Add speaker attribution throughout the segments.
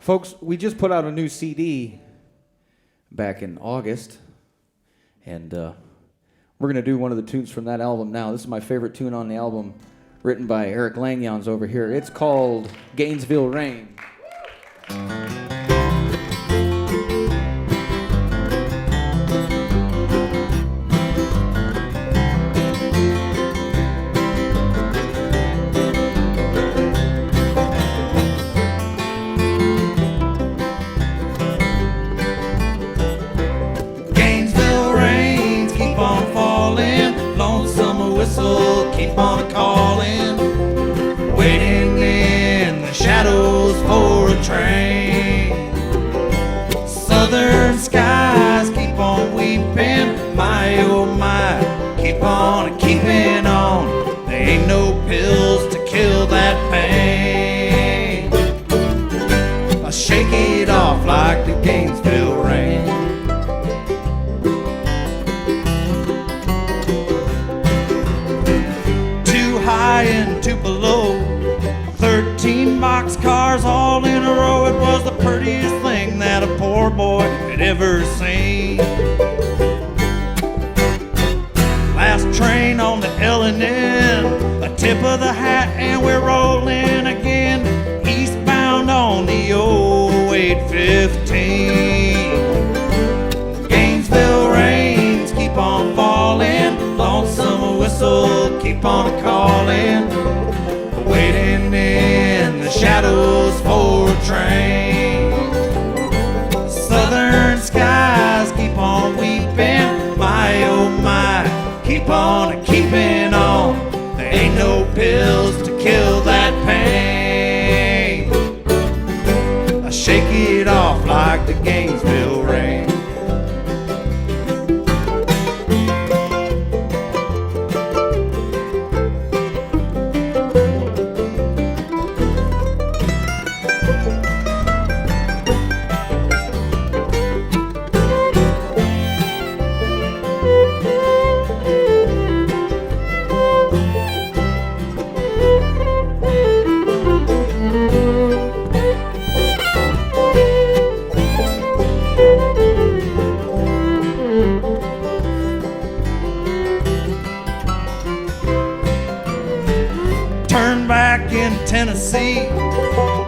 Speaker 1: Folks, we just put out a new CD back in August, and we're going to do one of the tunes from that album now. This is my favorite tune on the album, written by Eric Langjeans over here. It's called Gainesville Rain.
Speaker 2: Keep on calling, waiting in the shadows for a train. Southern skies keep on weeping, my oh my, keep on keeping on. There ain't no pills to kill that pain. I shake it off like the Gainesville rain. And two below, 13 boxcars all in a row. It was the prettiest thing that a poor boy had ever seen. Last train on the L&N, a tip of the hat, and we're rolling again, eastbound on the old 815. Gainesville rains keep on falling, lonesome whistle keep on calling, waiting in the shadows for a train. Southern skies keep on weeping, my oh my, keep on keeping on. There ain't no pills to kill that pain. I shake it off like the Gainesville rain. Turn back in Tennessee,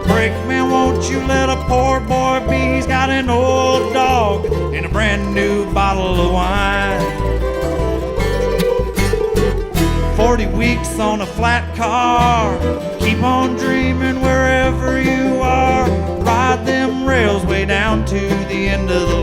Speaker 2: brakeman, won't you let a poor boy be? He's got an old dog and a brand new bottle of wine. 40 weeks on a flat car, keep on dreaming wherever you are. Ride them rails way down to the end of the